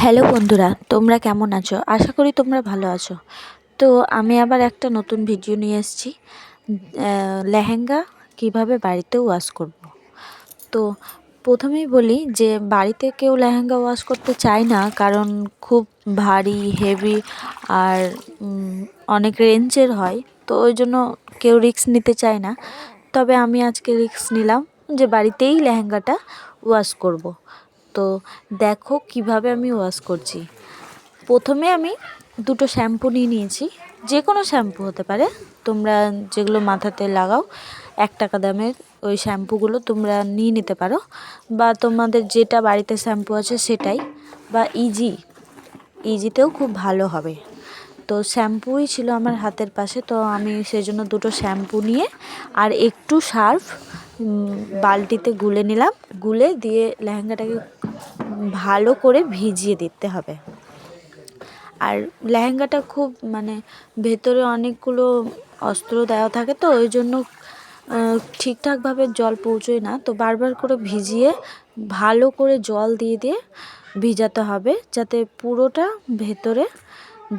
Hello বন্ধুরা, তোমরা কেমন আছো? আশা করি তোমরা ভালো আছো। তো আমি আবার একটা নতুন ভিডিও নিয়ে এসেছি, লেহেঙ্গা কিভাবে বাড়িতে ওয়াশ করব। তো প্রথমেই বলি যে বাড়িতে কেউ লেহেঙ্গা ওয়াশ করতে চায় না, কারণ খুব ভারী হেভি আর অনেক রেঞ্জের হয়। তো ওই জন্য কেউ রিস্ক নিতে চায় না। তবে আমি আজকে রিস্ক নিলাম যে বাড়িতেই লেহেঙ্গাটা ওয়াশ করব। তো দেখো কিভাবে আমি ওয়াশ করছি। প্রথমে আমি দুটো শ্যাম্পু নিয়ে নিয়েছি, যে কোনো শ্যাম্পু হতে পারে, তোমরা যেগুলো মাথাতে লাগাও 1 টাকা দামের ওই শ্যাম্পুগুলো তোমরা নিয়ে নিতে পারো, বা তোমাদের যেটা বাড়িতে শ্যাম্পু আছে সেটাই, বা ইজিতেও খুব ভালো হবে। তো শ্যাম্পুই ছিল আমার হাতের পাশে, তো আমি সেই জন্য দুটো শ্যাম্পু নিয়ে আর একটু সার্ফ বালতিতে গুলে নিলাম। গুলে দিয়ে লেহেঙ্গাটাকে ভালো করে ভিজিয়ে দিতে হবে। আর লেহেঙ্গাটা খুব ভেতরে অনেকগুলো অস্ত্র দেওয়া থাকে, তো ওই জন্য ঠিকঠাকভাবে জল পৌঁছোয় না। তো বারবার করে ভিজিয়ে ভালো করে জল দিয়ে দিয়ে ভিজাতে হবে, যাতে পুরোটা ভেতরে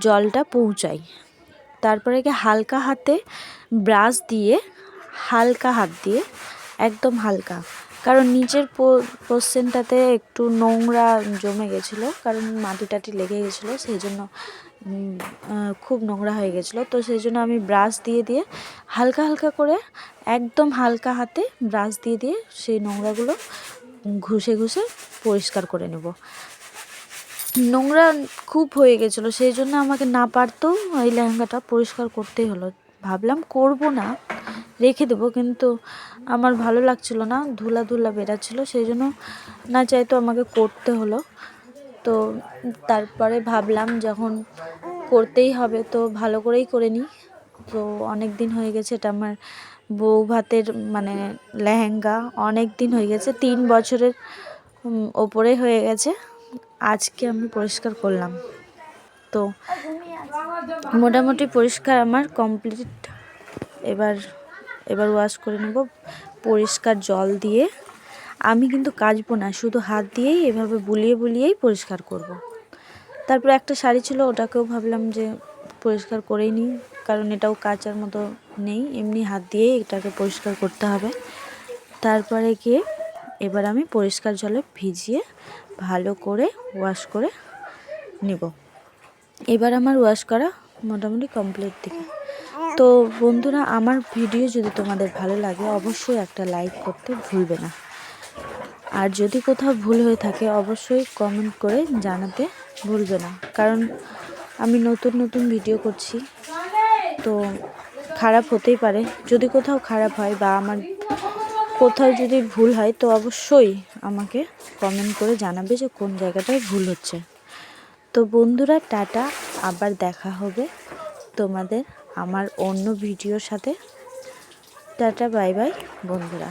জলটা পৌঁছায়। তারপরে হালকা হাতে ব্রাশ দিয়ে, হালকা হাত দিয়ে, একদম হালকা, কারণ নিচের পোর্শনটাতে একটু নোংরা জমে গেছিলো, কারণ মাটি টাটি লেগে গেছিলো, সেই জন্য খুব নোংরা হয়ে গেছিলো। তো সেই জন্য আমি ব্রাশ দিয়ে দিয়ে হালকা হালকা করে, একদম হালকা হাতে ব্রাশ দিয়ে দিয়ে সেই নোংরাগুলো ঘষে ঘষে পরিষ্কার করে নেব। নোংরা খুব হয়ে গেছিলো, সেই জন্য আমাকে না পারতেও ওই লেহেঙ্গাটা পরিষ্কার করতেই হলো। ভাবলাম করব না, রেখে দেবো, কিন্তু আমার ভালো লাগছিল না, ধুলা ধুলা বেরাচ্ছিলো, সেই জন্য না চাইতো আমাকে করতে হলো। তো তারপরে ভাবলাম যখন করতেই হবে তো ভালো করেই করে নিই। তো অনেক দিন হয়ে গেছে, এটা আমার বউ ভাতের লেহেঙ্গা, অনেক দিন হয়ে গেছে, 3 বছরের ওপরে হয়ে গেছে। আজকে আমি পরিষ্কার করলাম। তো মোটামুটি পরিষ্কার আমার কমপ্লিট। এবার ওয়াশ করে নেব পরিষ্কার জল দিয়ে। আমি কিন্তু কাচবো না, শুধু হাত দিয়েই এভাবে বুলিয়ে বুলিয়েই পরিষ্কার করব। তারপর একটা শাড়ি ছিল, ওটাকেও ভাবলাম যে পরিষ্কার করেই নিই, কারণ এটাও কাচার মতো নেই, এমনি হাত দিয়েই এটাকে পরিষ্কার করতে হবে। তারপরে গিয়ে এবার আমি পরিষ্কার জলে ভিজিয়ে ভালো করে ওয়াশ করে নেব। এবার আমার ওয়াশ করা মোটামুটি কমপ্লিট দিকে। তো বন্ধুরা, আমার ভিডিও যদি তোমাদের ভালো লাগে অবশ্যই একটা লাইক করতে ভুলবে না। আর যদি কোথাও ভুল হয়ে থাকে অবশ্যই কমেন্ট করে জানাতে ভুলবে না, কারণ আমি নতুন নতুন ভিডিও করছি, তো খারাপ হতেই পারে। যদি কোথাও খারাপ হয় বা আমার কোথাও যদি ভুল হয় তো অবশ্যই আমাকে কমেন্ট করে জানাবে যে কোন জায়গাটায় ভুল হচ্ছে। তো বন্ধুরা, টাটা, আবার দেখা হবে তোমাদের আমার অন্য ভিডিওর সাথে। টাটা, বাই বাই বন্ধুরা।